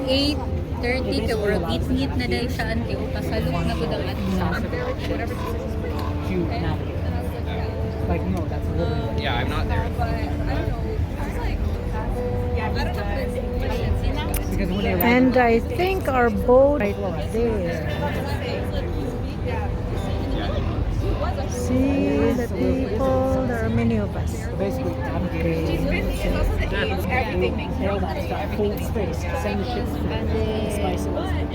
8:30 ka bro. Eat na dahil siya ante o pasalok na gud ang ato. Like, no, that's literally. Yeah, I'm not there. But I don't know. I was like, I don't know if it's Because when they And I think our boat right there. See the people, there are many of us. So basically, I'm getting it's also the age. Everything makes all that stuff, hold space, send the ships to the spice of like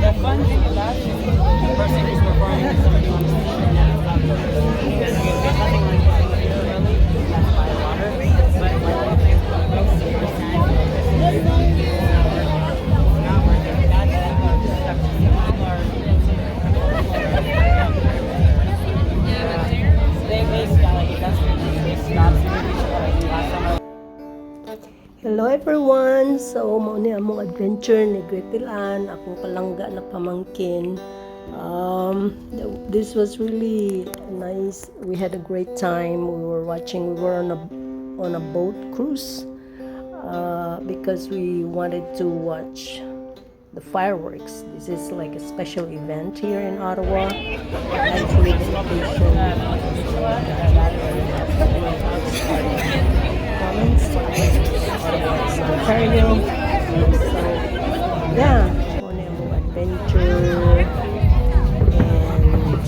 the fun thing about it is the person who's performing is somebody on the stage and there's nothing like getting here early, that's by water, but Hello everyone! So, mao ni among adventure ni Gretel Ann, akong palangga na pamangkin. This was really nice. We had a great time. We were on a boat cruise because we wanted to watch the fireworks. This is like a special event here in Ottawa. Actually, the location. Ontario. So, yeah, on a adventure. And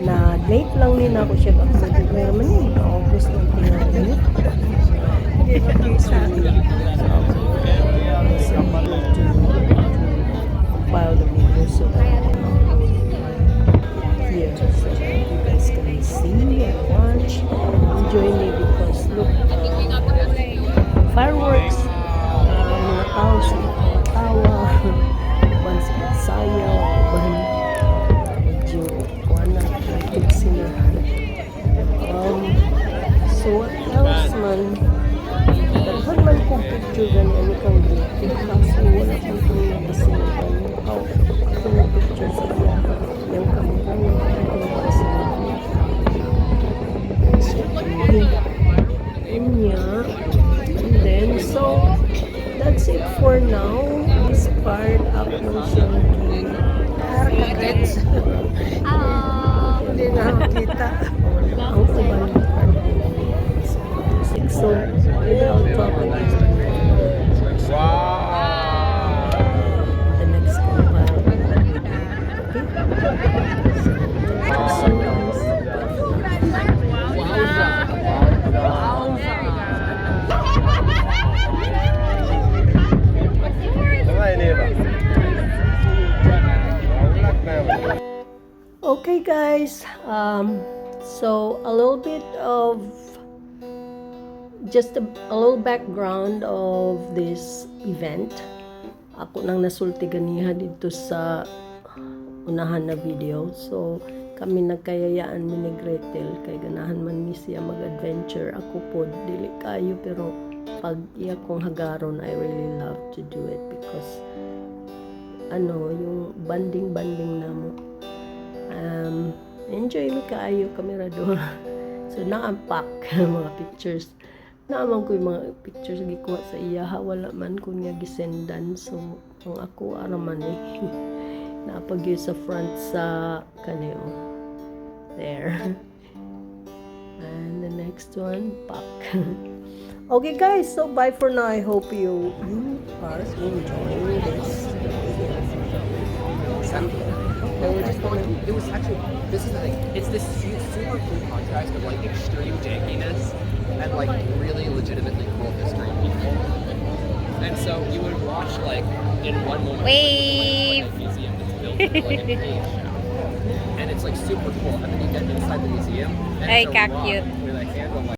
na-late lang din ako siya kasi pero man eh, August lang tingnan. So, compile the video so that here, so you guys can see and watch. Enjoy me because look, fireworks, mga tao sa tawa, uban sa pagsayaw, uban medyo kuwana, natin sila. So what else man, daghan man kong picture ganyan kang graphic kaso wala kong kong nabasinan how kung picture sa iya yung kamera yung nabasinan so yeah. And then, so, that's it for now. This part up ng siyang hindi na kita ang uban ng part. So, maybe I'll talk about the next compile. Okay guys, so a little bit of just a little background of this event. Ako nang nasulti ganiha dito sa unahan na video. So kami nagkayayaan ni Gretel kay ganahan man ni siya mag-adventure. Ako po dili kayo pero pag iya kong hagaron I really love to do it because yung banding namo. Enjoy mi kaayo kamirador. So na-unpack mga pictures. Naaman ko yung mga pictures gikuha sa iya, wala man ko niya gisendan. So ang ako araman naapagyo sa front sa kanyo. There. And the next one, pack. Okay guys, so bye for now. I hope you are enjoying this. It was actually, this is the thing, it's this super cool contrast of like extreme jankiness and like really legitimately cool history people. And so you would watch like in one moment Wave! like a museum that's built into like a cage. And it's like super cool. And then you get inside the museum and Ay, it's a ka-cute. rock with a handle like